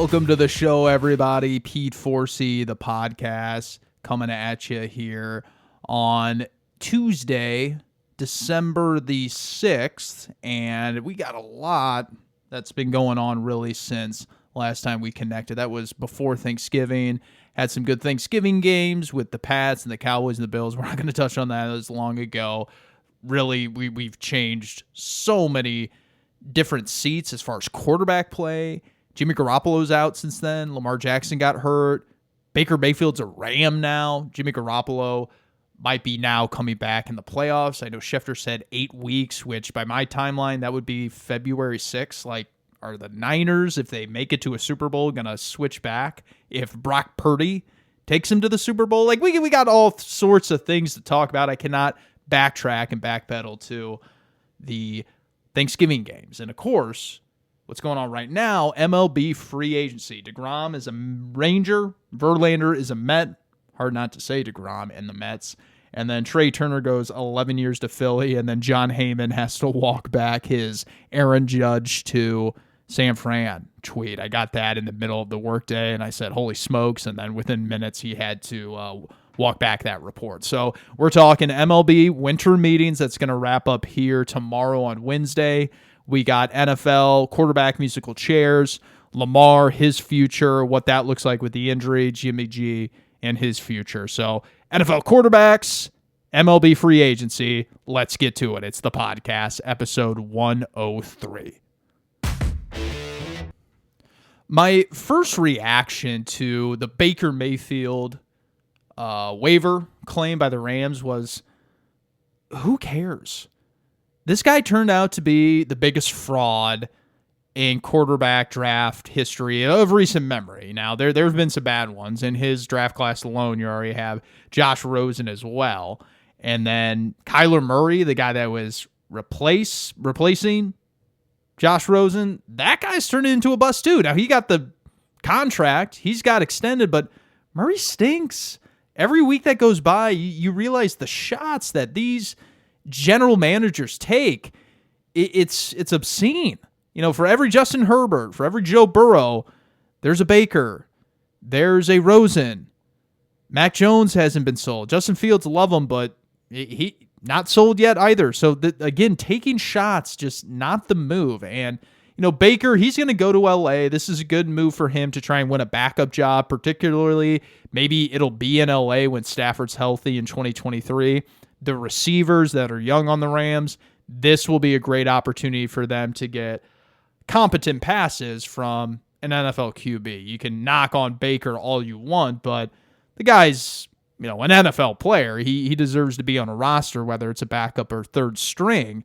Welcome to the show, everybody. Pete Forsey, the podcast, coming at you here on Tuesday, December the 6th. And we got a lot that's been going on really since last time we connected. That was before Thanksgiving. Had some good Thanksgiving games with the Pats and the Cowboys and the Bills. We're not going to touch on that. It was long ago. Really, we've changed so many different seats as far as quarterback play. Jimmy Garoppolo's out since then. Lamar Jackson got hurt. Baker Mayfield's a Ram now. Jimmy Garoppolo might be now coming back in the playoffs. I know Schefter said 8 weeks, which by my timeline, that would be February 6th. Like, are the Niners, if they make it to a Super Bowl, going to switch back if Brock Purdy takes him to the Super Bowl? Like, we got all sorts of things to talk about. I cannot backtrack and backpedal to the Thanksgiving games. And, of course, what's going on right now, MLB free agency. DeGrom is a Ranger. Verlander is a Met. Hard not to say DeGrom and the Mets. And then Trea Turner goes 11 years to Philly, and then John Heyman has to walk back his Aaron Judge to San Fran tweet. I got that in the middle of the workday, and I said, holy smokes, and then within minutes he had to walk back that report. So we're talking MLB Winter Meetings. That's going to wrap up here tomorrow on Wednesday. We got NFL quarterback musical chairs, Lamar, his future, what that looks like with the injury, JimmyG, and his future. So NFL quarterbacks, MLB free agency. Let's get to it. It's the podcast, episode 103. My first reaction to the Baker Mayfield waiver claim by the Rams was, who cares? This guy turned out to be the biggest fraud in quarterback draft history of recent memory. Now, there have been some bad ones. In his draft class alone, you already have Josh Rosen as well. And then Kyler Murray, the guy that was replacing Josh Rosen, that guy's turned into a bust too. Now, he got the contract. He's got extended, but Murray stinks. Every week that goes by, you realize the shots that these general managers take, it's obscene. You know, for every Justin Herbert, for every Joe Burrow, there's a Baker, there's a Rosen. Mac Jones hasn't been sold. Justin Fields, love him, but he not sold yet either. So, again, taking shots, just not the move. And, you know, Baker, he's going to go to L.A. This is a good move for him to try and win a backup job, particularly maybe it'll be in L.A. when Stafford's healthy in 2023. The receivers that are young on the Rams, this will be a great opportunity for them to get competent passes from an NFL QB. You can knock on Baker all you want, but the guy's, you know, an NFL player. He deserves to be on a roster, whether it's a backup or third string.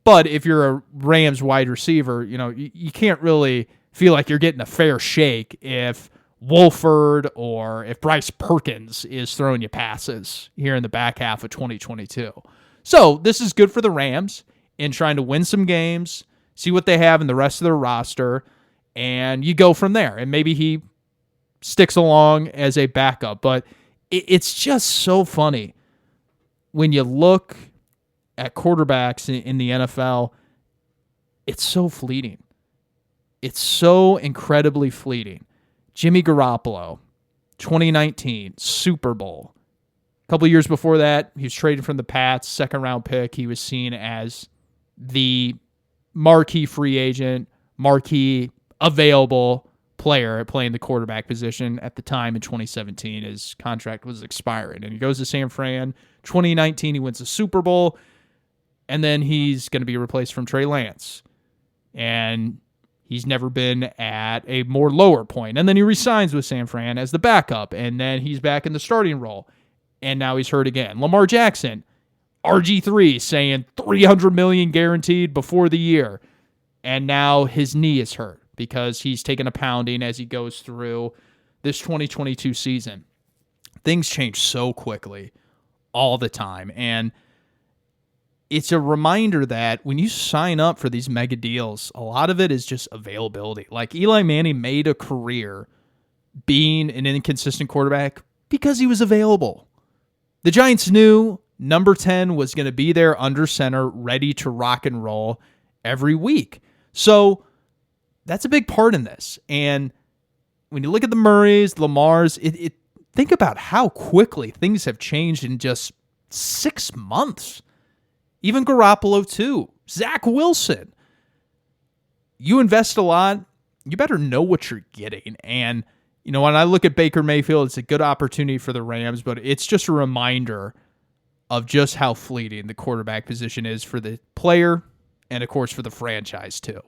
But if you're a Rams wide receiver, you know, you can't really feel like you're getting a fair shake if Wolford or if Bryce Perkins is throwing you passes here in the back half of 2022. So this is good for the Rams in trying to win some games, see what they have in the rest of their roster, and you go from there. And maybe he sticks along as a backup. But it's just so funny when you look at quarterbacks in the NFL. It's so fleeting. It's so incredibly fleeting. Jimmy Garoppolo, 2019, Super Bowl. A couple years before that, he was traded from the Pats, second-round pick. He was seen as the marquee free agent, marquee available player playing the quarterback position at the time in 2017. His contract was expiring, and he goes to San Fran. 2019, he wins the Super Bowl, and then he's going to be replaced from Trey Lance. And he's never been at a more lower point. And then he resigns with San Fran as the backup, and then he's back in the starting role. And now he's hurt again. Lamar Jackson, RG3, saying $300 million guaranteed before the year. And now his knee is hurt because he's taken a pounding as he goes through this 2022 season. Things change so quickly all the time. And it's a reminder that when you sign up for these mega deals, a lot of it is just availability. Like Eli Manning made a career being an inconsistent quarterback because he was available. The Giants knew number 10 was going to be there under center, ready to rock and roll every week. So that's a big part in this. And when you look at the Murrays, the Lamars, think about how quickly things have changed in just 6 months. Even Garoppolo, too. Zach Wilson. You invest a lot, you better know what you're getting. And, when I look at Baker Mayfield, it's a good opportunity for the Rams, but it's just a reminder of just how fleeting the quarterback position is for the player and, of course, for the franchise, too.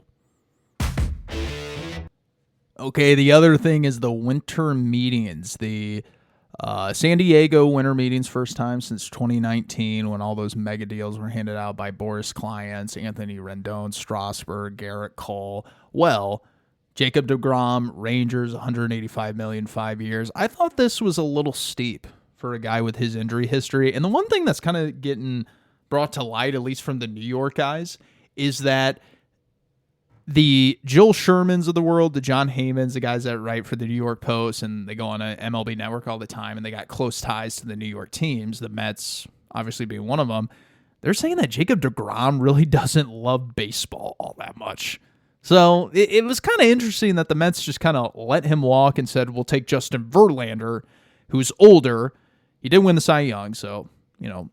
Okay, the other thing is the winter meetings. The San Diego winter meetings, first time since 2019 when all those mega deals were handed out by Boris Clients, Anthony Rendon, Strasburg, Garrett Cole. Well, Jacob deGrom, Rangers, $185 million, 5 years. I thought this was a little steep for a guy with his injury history. And the one thing that's kind of getting brought to light, at least from the New York guys, is that the Joel Shermans of the world, the John Heymans, the guys that write for the New York Post, and they go on a MLB Network all the time, and they got close ties to the New York teams, the Mets obviously being one of them, they're saying that Jacob deGrom really doesn't love baseball all that much. So it was kind of interesting that the Mets just kind of let him walk and said, we'll take Justin Verlander, who's older. He did win the Cy Young, so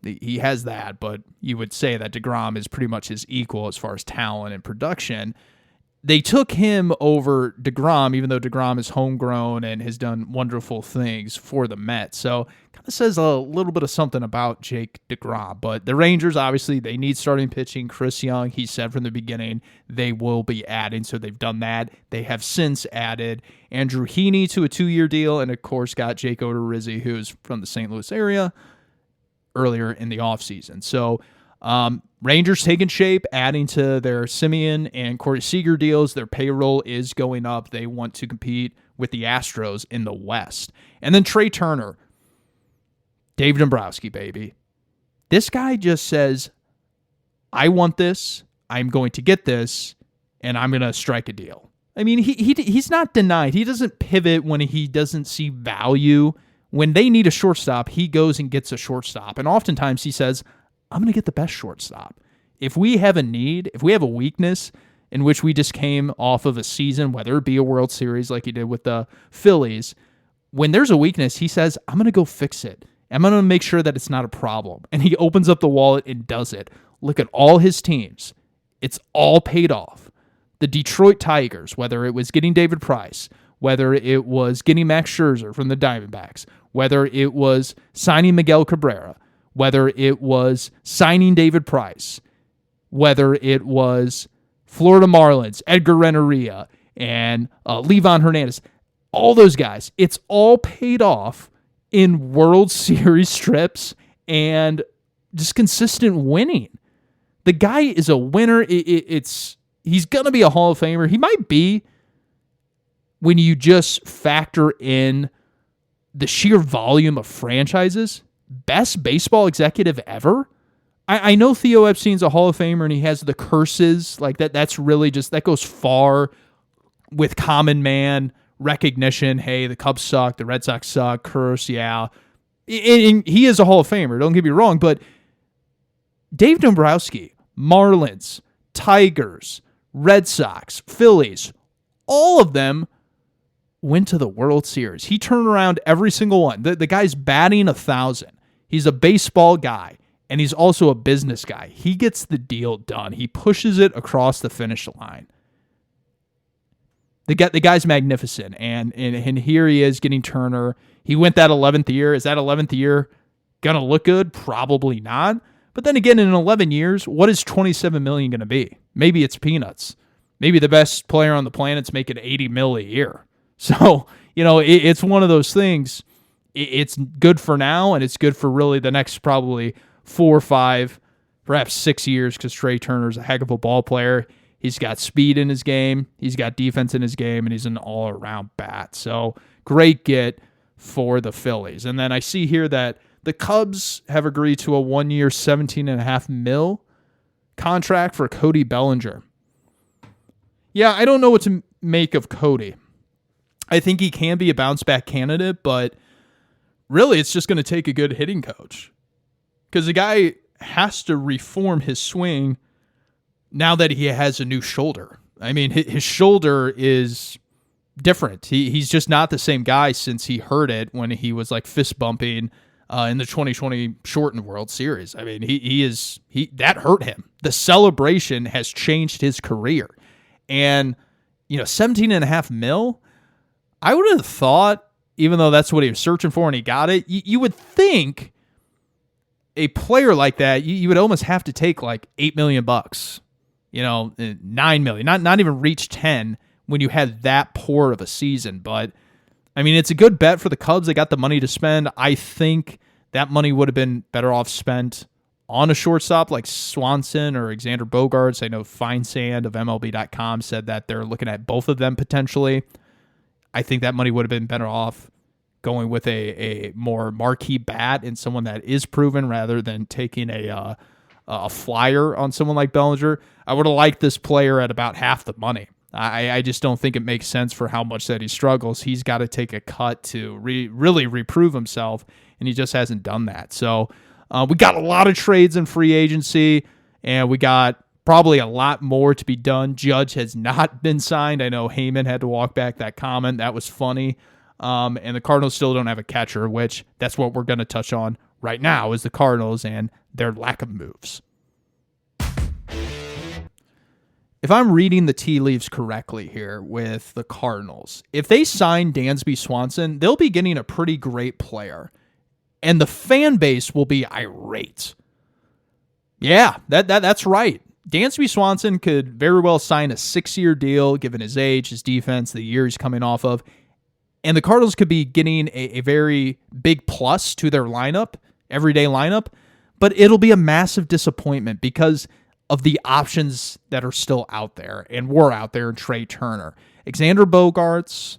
he has that, but you would say that deGrom is pretty much his equal as far as talent and production. They took him over deGrom, even though deGrom is homegrown and has done wonderful things for the Mets. So kind of says a little bit of something about Jake deGrom. But the Rangers, obviously, they need starting pitching. Chris Young, he said from the beginning, they will be adding. So they've done that. They have since added Andrew Heaney to a 2-year deal. And, of course, got Jake Odorizzi, who's from the St. Louis area, earlier in the offseason. So Rangers taking shape, adding to their Simeon and Corey Seager deals. Their payroll is going up. They want to compete with the Astros in the West. And then Trea Turner, Dave Dombrowski, baby. This guy just says, I want this, I'm going to get this, and I'm going to strike a deal. I mean, he's not denied. He doesn't pivot when he doesn't see value. When they need a shortstop, he goes and gets a shortstop. And oftentimes he says, I'm going to get the best shortstop. If we have a need, if we have a weakness in which we just came off of a season, whether it be a World Series like he did with the Phillies, when there's a weakness, he says, I'm going to go fix it. I'm going to make sure that it's not a problem. And he opens up the wallet and does it. Look at all his teams. It's all paid off. The Detroit Tigers, whether it was getting David Price, whether it was getting Max Scherzer from the Diamondbacks, whether it was signing Miguel Cabrera, whether it was signing David Price, whether it was Florida Marlins, Edgar Renteria, and Livan Hernandez, all those guys, it's all paid off in World Series strips and just consistent winning. The guy is a winner. He's going to be a Hall of Famer. He might be when you just factor in the sheer volume of franchises. Best baseball executive ever. I know Theo Epstein's a Hall of Famer and he has the curses like that. That's really just, that goes far with common man recognition. Hey, the Cubs suck, the Red Sox suck, curse, yeah. And he is a Hall of Famer, don't get me wrong, but Dave Dombrowski, Marlins, Tigers, Red Sox, Phillies, all of them went to the World Series. He turned around every single one. The guy's batting 1,000. He's a baseball guy, and he's also a business guy. He gets the deal done. He pushes it across the finish line. The guy's magnificent, and here he is getting Turner. He went that 11th year. Is that 11th year going to look good? Probably not. But then again, in 11 years, what is $27 million going to be? Maybe it's peanuts. Maybe the best player on the planet's making $80 million a year. So, it's one of those things. It's good for now, and it's good for really the next probably 4 or 5, perhaps 6 years, because Trea Turner's a heck of a ball player. He's got speed in his game. He's got defense in his game, and he's an all-around bat. So, great get for the Phillies. And then I see here that the Cubs have agreed to a 1-year, $17.5 million contract for Cody Bellinger. Yeah, I don't know what to make of Cody. I think he can be a bounce-back candidate, but really it's just going to take a good hitting coach. Because the guy has to reform his swing now that he has a new shoulder. I mean, his shoulder is different. He's just not the same guy since he hurt it when he was like fist bumping in the 2020 shortened World Series. I mean, he that hurt him. The celebration has changed his career. And, 17.5 million, I would have thought, even though that's what he was searching for and he got it, you would think a player like that, you would almost have to take like $8 million, $9 million, not even reach 10 when you had that poor of a season. But I mean, it's a good bet for the Cubs. They got the money to spend. I think that money would have been better off spent on a shortstop like Swanson or Xander Bogaerts. I know Feinsand of MLB.com said that they're looking at both of them potentially. I think that money would have been better off going with a more marquee bat and someone that is proven rather than taking a flyer on someone like Bellinger. I would have liked this player at about half the money. I just don't think it makes sense for how much that he struggles. He's got to take a cut to really reprove himself, and he just hasn't done that. So we got a lot of trades in free agency, and we got probably a lot more to be done. Judge has not been signed. I know Heyman had to walk back that comment. That was funny. And the Cardinals still don't have a catcher, which that's what we're going to touch on right now is the Cardinals and their lack of moves. If I'm reading the tea leaves correctly here with the Cardinals, if they sign Dansby Swanson, they'll be getting a pretty great player. And the fan base will be irate. Yeah, that's right. Dansby Swanson could very well sign a 6-year deal, given his age, his defense, the year he's coming off of. And the Cardinals could be getting a very big plus to their lineup, everyday lineup. But it'll be a massive disappointment because of the options that are still out there and were out there in Trea Turner. Xander Bogaerts,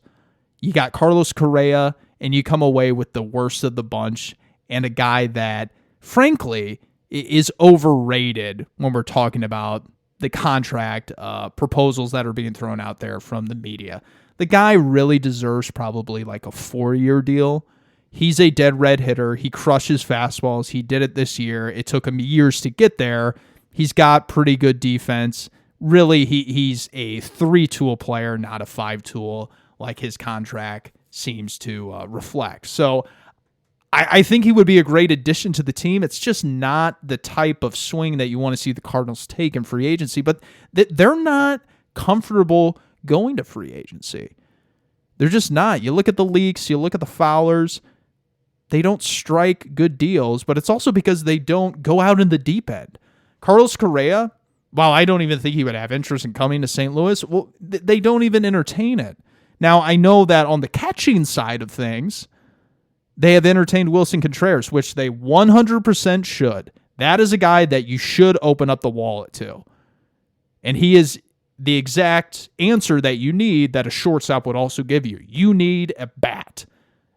you got Carlos Correa, and you come away with the worst of the bunch and a guy that, frankly, is overrated when we're talking about the contract proposals that are being thrown out there from the media. The guy really deserves probably like a 4-year deal. He's a dead red hitter. He crushes fastballs. He did it this year. It took him years to get there. He's got pretty good defense. Really, he's a 3-tool player, not a 5-tool, like his contract seems to reflect. So I think he would be a great addition to the team. It's just not the type of swing that you want to see the Cardinals take in free agency, but they're not comfortable going to free agency. They're just not. You look at the leaks, you look at the Fowlers, they don't strike good deals, but it's also because they don't go out in the deep end. Carlos Correa, while I don't even think he would have interest in coming to St. Louis, well, they don't even entertain it. Now, I know that on the catching side of things, they have entertained Willson Contreras, which they 100% should. That is a guy that you should open up the wallet to. And he is the exact answer that you need that a shortstop would also give you. You need a bat.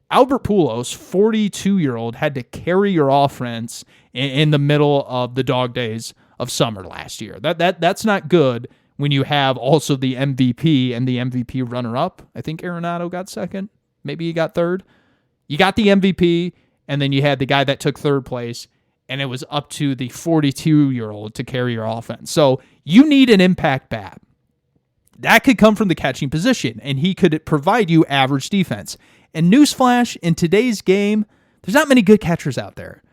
Albert Pujols, 42-year-old, had to carry your offense in the middle of the dog days of summer last year. That's not good when you have also the MVP and the MVP runner-up. I think Arenado got second. Maybe he got third. You got the MVP, and then you had the guy that took third place, and it was up to the 42-year-old to carry your offense. So you need an impact bat. That could come from the catching position, and he could provide you average defense. And newsflash, in today's game, there's not many good catchers out there.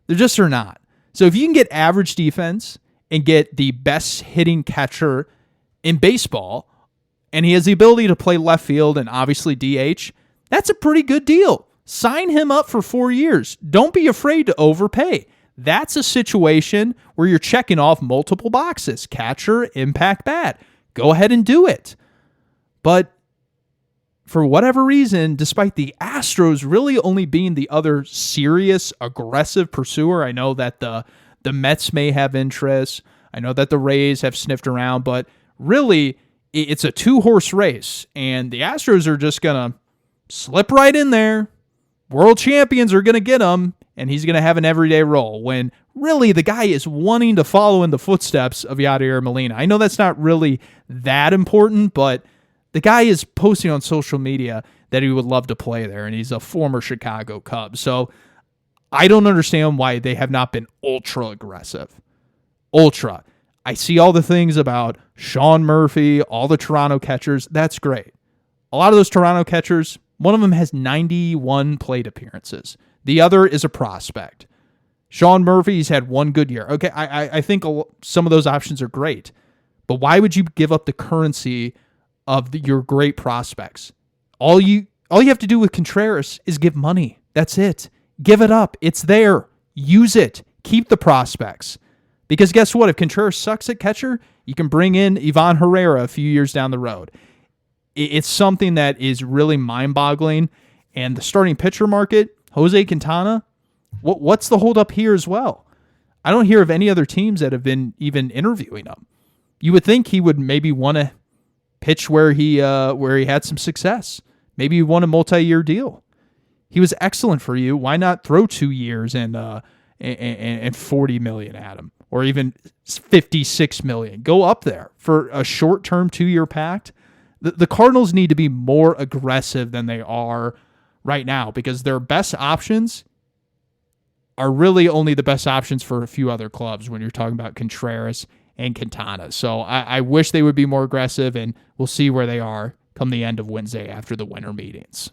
There just are not. So if you can get average defense and get the best hitting catcher in baseball, and he has the ability to play left field and obviously DH, that's a pretty good deal. Sign him up for 4 years. Don't be afraid to overpay. That's a situation where you're checking off multiple boxes. Catcher, impact bat. Go ahead and do it. But for whatever reason, despite the Astros really only being the other serious, aggressive pursuer, I know that the Mets may have interest. I know that the Rays have sniffed around, but really, it's a 2-horse race, and the Astros are just going to slip right in there. World champions are going to get him, and he's going to have an everyday role when really the guy is wanting to follow in the footsteps of Yadier Molina. I know that's not really that important, but the guy is posting on social media that he would love to play there, and he's a former Chicago Cub. So I don't understand why they have not been ultra aggressive. Ultra. I see all the things about Sean Murphy, all the Toronto catchers. That's great. A lot of those Toronto catchers, one of them has 91 plate appearances. The other is a prospect. Sean Murphy's had one good year. Okay, I think some of those options are great. But why would you give up the currency of your great prospects? All you have to do with Contreras is give money. That's it. Give it up. It's there. Use it. Keep the prospects. Because guess what? If Contreras sucks at catcher, you can bring in Ivan Herrera a few years down the road. It's something that is really mind-boggling. And the starting pitcher market, Jose Quintana, what's the holdup here as well? I don't hear of any other teams that have been even interviewing him. You would think he would maybe want to pitch where he had some success. Maybe he won a multi-year deal. He was excellent for you. Why not throw 2 years and $40 million at him, or even $56 million? Go up there for a short-term 2-year pact. The Cardinals need to be more aggressive than they are right now, because their best options are really only the best options for a few other clubs when you're talking about Contreras and Quintana. So I wish they would be more aggressive, and we'll see where they are come the end of Wednesday after the winter meetings.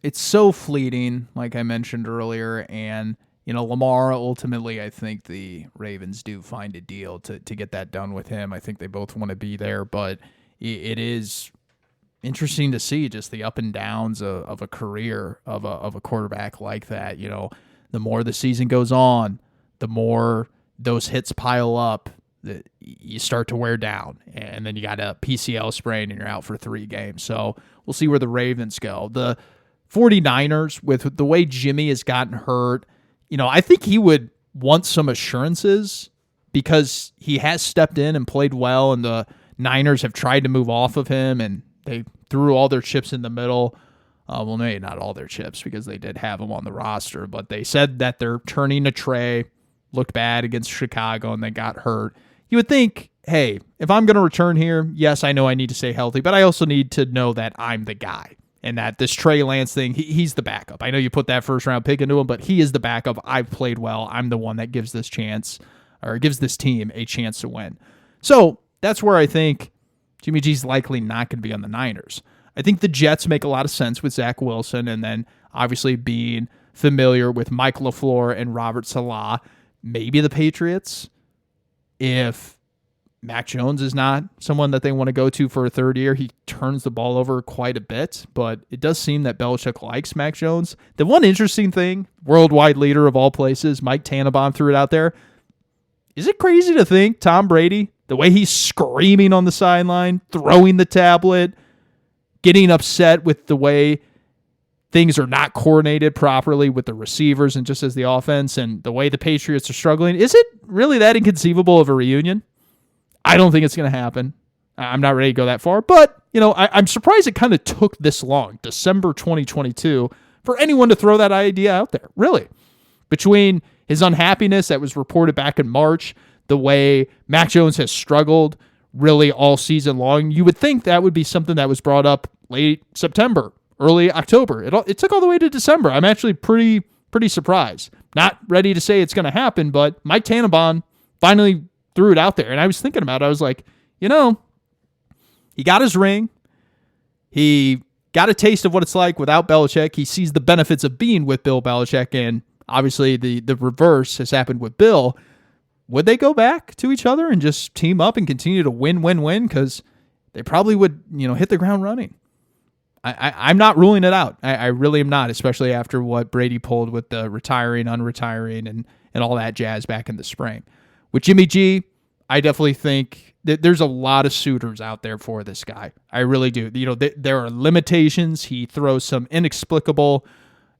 It's so fleeting, like I mentioned earlier, and Lamar, ultimately, I think the Ravens do find a deal to get that done with him. I think they both want to be there, but it is interesting to see just the up and downs of a career of a quarterback like that. The more the season goes on, the more those hits pile up, that you start to wear down, and then you got a PCL sprain and you're out for 3 games. So we'll see where the Ravens go. The 49ers, with the way Jimmy has gotten hurt, I think he would want some assurances, because he has stepped in and played well, and the Niners have tried to move off of him, and they threw all their chips in the middle. Well, maybe not all their chips, because they did have him on the roster, but they said that they're turning to Trea, looked bad against Chicago, and they got hurt. You would think, hey, if I'm going to return here, yes, I know I need to stay healthy, but I also need to know that I'm the guy, and that this Trey Lance thing, he's the backup. I know you put that first-round pick into him, but he is the backup. I've played well. I'm the one that gives this team a chance to win. So that's where I think Jimmy G's likely not going to be on the Niners. I think the Jets make a lot of sense with Zach Wilson, and then obviously being familiar with Mike LaFleur and Robert Saleh. Maybe the Patriots, if Mac Jones is not someone that they want to go to for a third year. He turns the ball over quite a bit, but it does seem that Belichick likes Mac Jones. The one interesting thing, worldwide leader of all places, Mike Tannenbaum threw it out there. Is it crazy to think Tom Brady, the way he's screaming on the sideline, throwing the tablet, getting upset with the way things are not coordinated properly with the receivers and just as the offense, and the way the Patriots are struggling, is it really that inconceivable of a reunion? I don't think it's going to happen. I'm not ready to go that far, but I'm surprised it kind of took this long, December 2022, for anyone to throw that idea out there. Really, between his unhappiness that was reported back in March, the way Mac Jones has struggled really all season long, you would think that would be something that was brought up late September, early October. It took all the way to December. I'm actually pretty surprised. Not ready to say it's going to happen, but Mike Tannenbaum finally threw it out there. And I was thinking about it. I was like, he got his ring. He got a taste of what it's like without Belichick. He sees the benefits of being with Bill Belichick, and obviously the reverse has happened with Bill. Would they go back to each other and just team up and continue to win? Because they probably would, hit the ground running. I'm not ruling it out. I really am not, especially after what Brady pulled with the retiring, unretiring, and all that jazz back in the spring. With Jimmy G, I definitely think that there's a lot of suitors out there for this guy. I really do. There are limitations. He throws some inexplicable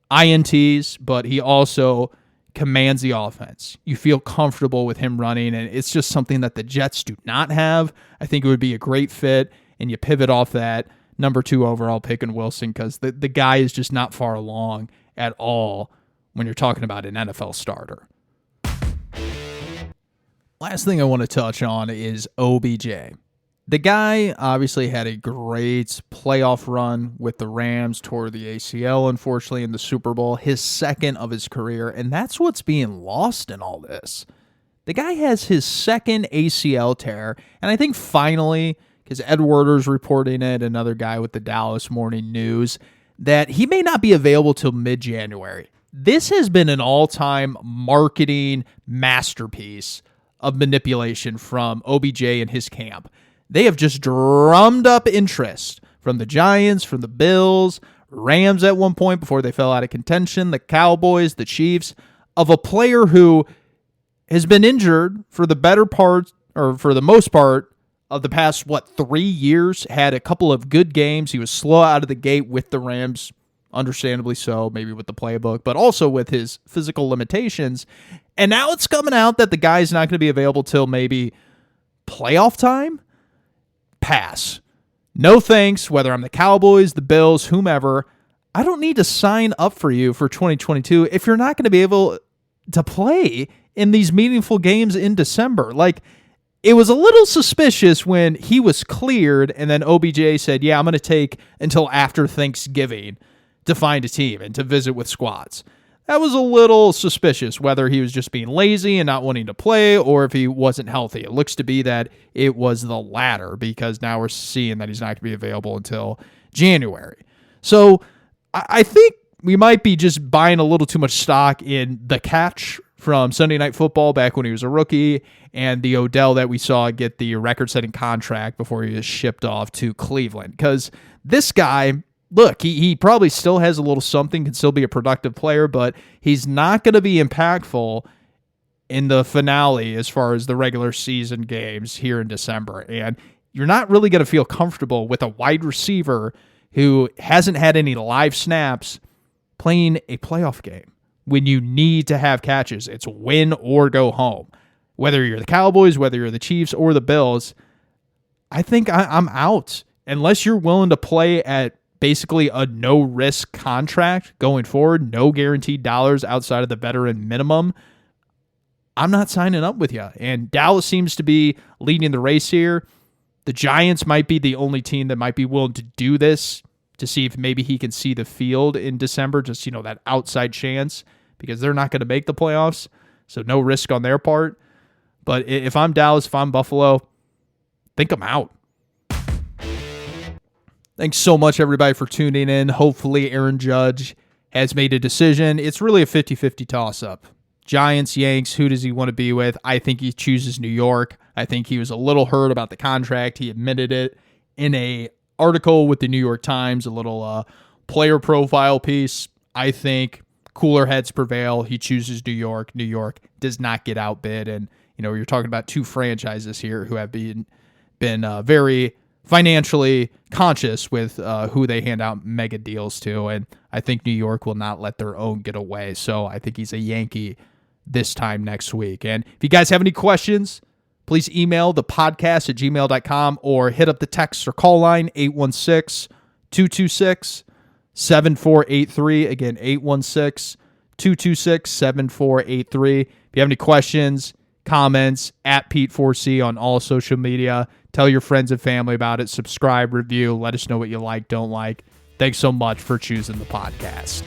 INTs, but he also commands the offense. You feel comfortable with him running, and it's just something that the Jets do not have. I think it would be a great fit, and you pivot off that number 2 overall pick in Willson, because the guy is just not far along at all when you're talking about an NFL starter. Last thing I want to touch on is OBJ. The guy obviously had a great playoff run with the Rams, tore the ACL, unfortunately, in the Super Bowl, his second of his career, and that's what's being lost in all this. The guy has his second ACL tear, and I think finally, because Ed Werder's reporting it, another guy with the Dallas Morning News, that he may not be available till mid-January. This has been an all-time marketing masterpiece of manipulation from OBJ and his camp. They have just drummed up interest from the Giants, from the Bills, Rams at one point before they fell out of contention, the Cowboys, the Chiefs, of a player who has been injured for the better part, or for the most part, of the past, 3 years, had a couple of good games. He was slow out of the gate with the Rams, understandably so, maybe with the playbook, but also with his physical limitations. And now it's coming out that the guy's not going to be available till maybe playoff time? Pass. No thanks, whether I'm the Cowboys, the Bills, whomever. I don't need to sign up for you for 2022 if you're not going to be able to play in these meaningful games in December. Like, it was a little suspicious when he was cleared and then OBJ said, yeah, I'm going to take until after Thanksgiving to find a team and to visit with squads. That was a little suspicious, whether he was just being lazy and not wanting to play or if he wasn't healthy. It looks to be that it was the latter, because now we're seeing that he's not going to be available until January. So I think we might be just buying a little too much stock in the catch from Sunday Night Football back when he was a rookie, and the Odell that we saw get the record-setting contract before he was shipped off to Cleveland. Because this guy, look, he probably still has a little something, can still be a productive player, but he's not going to be impactful in the finale as far as the regular season games here in December. And you're not really going to feel comfortable with a wide receiver who hasn't had any live snaps playing a playoff game when you need to have catches. It's win or go home. Whether you're the Cowboys, whether you're the Chiefs or the Bills, I think I'm out. Unless you're willing to play at basically a no-risk contract going forward, no guaranteed dollars outside of the veteran minimum, I'm not signing up with you. And Dallas seems to be leading the race here. The Giants might be the only team that might be willing to do this to see if maybe he can see the field in December, just, that outside chance, because they're not going to make the playoffs, so no risk on their part. But if I'm Dallas, if I'm Buffalo, I think I'm out. Thanks so much, everybody, for tuning in. Hopefully Aaron Judge has made a decision. It's really a 50-50 toss-up. Giants, Yanks, who does he want to be with? I think he chooses New York. I think he was a little hurt about the contract. He admitted it in a article with the New York Times, a little player profile piece. I think cooler heads prevail. He chooses New York. New York does not get outbid. And, you're talking about two franchises here who have been very financially conscious with who they hand out mega deals to. And I think New York will not let their own get away. So I think he's a Yankee this time next week. And if you guys have any questions, please email the podcast at gmail.com or hit up the text or call line 816-226-7483. Again, 816-226-7483. If you have any questions, comments, at Pete4C on all social media. Tell your friends and family about it. Subscribe, review. Let us know what you like, don't like. Thanks so much for choosing the podcast.